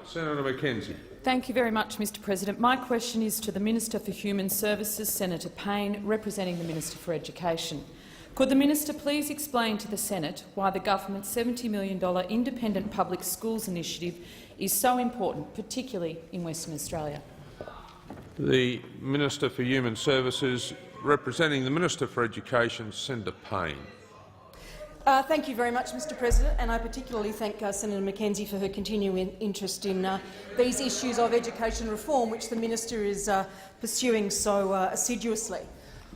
Senator McKenzie. Thank you very much, Mr President. My question is to the Minister for Human Services, Senator Payne, representing the Minister for Education. Could the minister please explain to the Senate why the government's $70 million independent public schools initiative is so important, particularly in Western Australia? The Minister for Human Services, representing the Minister for Education, Senator Payne. Thank you very much, Mr President, and I particularly thank Senator McKenzie for her continuing interest in these issues of education reform, which the minister is pursuing so assiduously.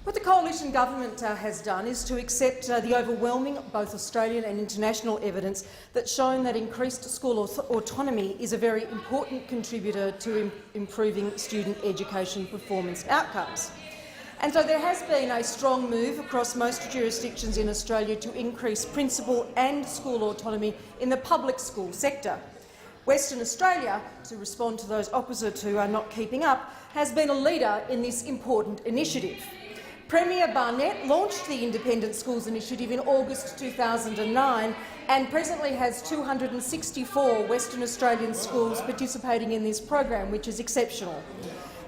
What the coalition government has done is to accept the overwhelming both Australian and international evidence that's shown that increased school autonomy is a very important contributor to improving student education performance outcomes. And so there has been a strong move across most jurisdictions in Australia to increase principal and school autonomy in the public school sector. Western Australia, to respond to those opposite who are not keeping up, has been a leader in this important initiative. Premier Barnett launched the Independent Schools Initiative in August 2009 and presently has 264 Western Australian schools participating in this program, which is exceptional.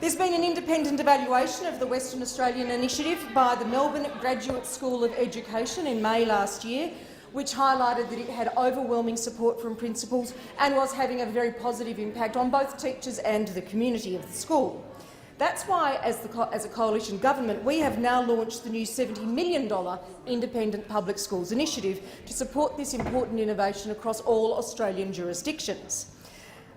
There's been an independent evaluation of the Western Australian initiative by the Melbourne Graduate School of Education in May last year, which highlighted that it had overwhelming support from principals and was having a very positive impact on both teachers and the community of the school. That's why, as a coalition government, we have now launched the new $70 million Independent Public Schools Initiative to support this important innovation across all Australian jurisdictions.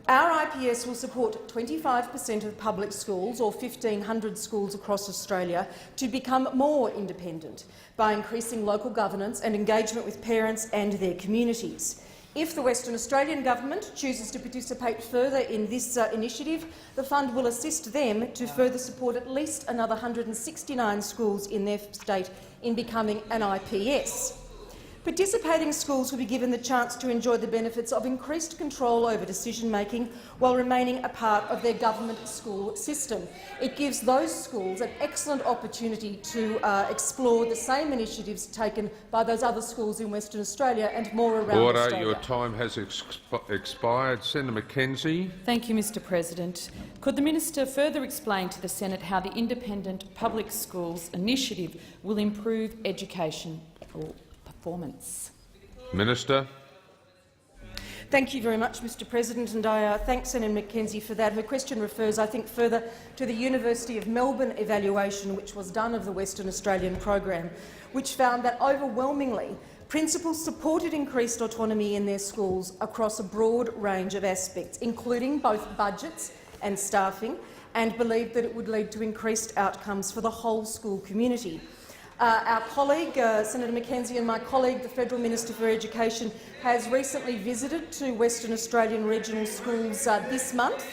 Our IPS will support 25% of public schools, or 1,500 schools across Australia, to become more independent by increasing local governance and engagement with parents and their communities. If the Western Australian government chooses to participate further in this initiative, the fund will assist them to further support at least another 169 schools in their state in becoming an IPS. Participating schools will be given the chance to enjoy the benefits of increased control over decision-making while remaining a part of their government school system. It gives those schools an excellent opportunity to explore the same initiatives taken by those other schools in Western Australia and more around Australia. Order. Your time has expired. Senator McKenzie. Thank you, Mr President. Could the minister further explain to the Senate how the Independent Public Schools Initiative will improve education performance? Minister. Thank you very much, Mr President, and I thank Senator McKenzie for that. Her question refers, I think, further to the University of Melbourne evaluation which was done of the Western Australian program, which found that overwhelmingly principals supported increased autonomy in their schools across a broad range of aspects, including both budgets and staffing, and believed that it would lead to increased outcomes for the whole school community. Our colleague, Senator McKenzie, and my colleague, the Federal Minister for Education, has recently visited two Western Australian regional schools this month.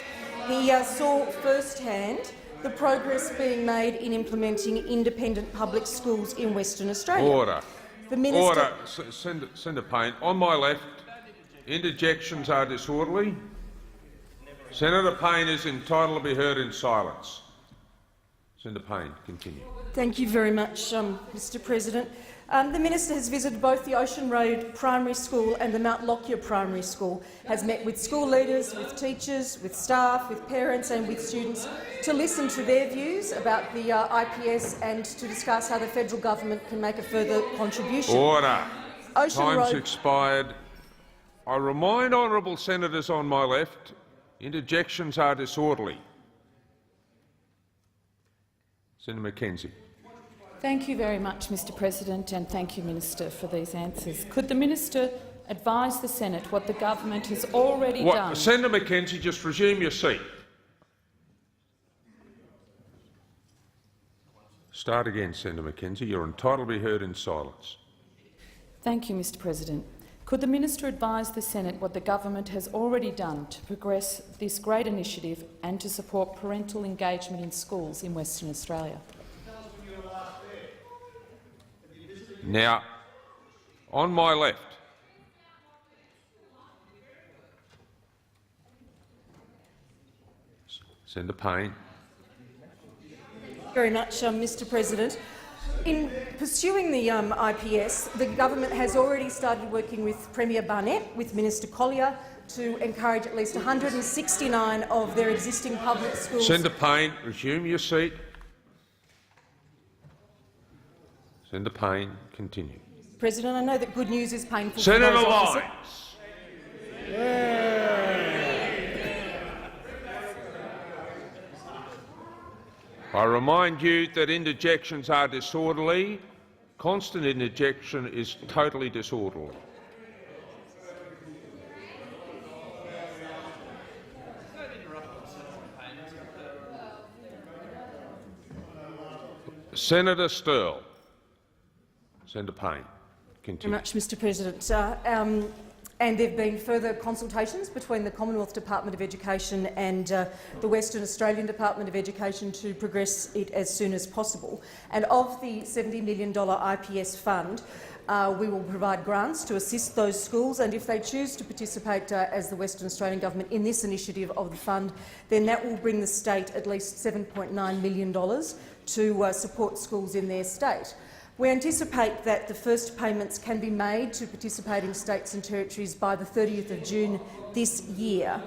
He saw firsthand the progress being made in implementing independent public schools in Western Australia. Order. The Minister. Order. Senator Payne. On my left, interjections are disorderly. Senator Payne is entitled to be heard in silence. Senator Payne, continue. Thank you very much, Mr President. The minister has visited both the Ocean Road Primary School and the Mount Lockyer Primary School, has met with school leaders, with teachers, with staff, with parents and with students to listen to their views about the IPS and to discuss how the federal government can make a further contribution. Order. Time's expired. I remind honourable senators on my left, interjections are disorderly. Senator McKenzie. Thank you very much, Mr President, and thank you, Minister, for these answers. Could the minister advise the Senate what the government has already done? Senator McKenzie, just resume your seat. Start again, Senator McKenzie. You're entitled to be heard in silence. Thank you, Mr President. Could the minister advise the Senate what the government has already done to progress this great initiative and to support parental engagement in schools in Western Australia? Now, on my left, Senator Payne. Very much, Mr President. In pursuing the IPS, the government has already started working with Premier Barnett, with Minister Collier, to encourage at least 169 of their existing public schools. Senator Payne, resume your seat. Senator Payne, continue. President, I know that good news is painful. Senator for those opposite. Lyons. I remind you that interjections are disorderly. Constant interjection is totally disorderly. Senator Stirl. Senator Payne, Very continue. much, Mr. President. And there have been further consultations between the Commonwealth Department of Education and the Western Australian Department of Education to progress it as soon as possible. And of the $70 million IPS fund, we will provide grants to assist those schools, and if they choose to participate as the Western Australian Government in this initiative of the fund, then that will bring the state at least $7.9 million to support schools in their state. We anticipate that the first payments can be made to participating states and territories by the 30th of June this year.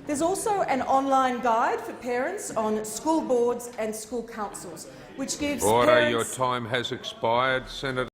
There's also an online guide for parents on school boards and school councils, which gives Order, parents— your time has expired. Senator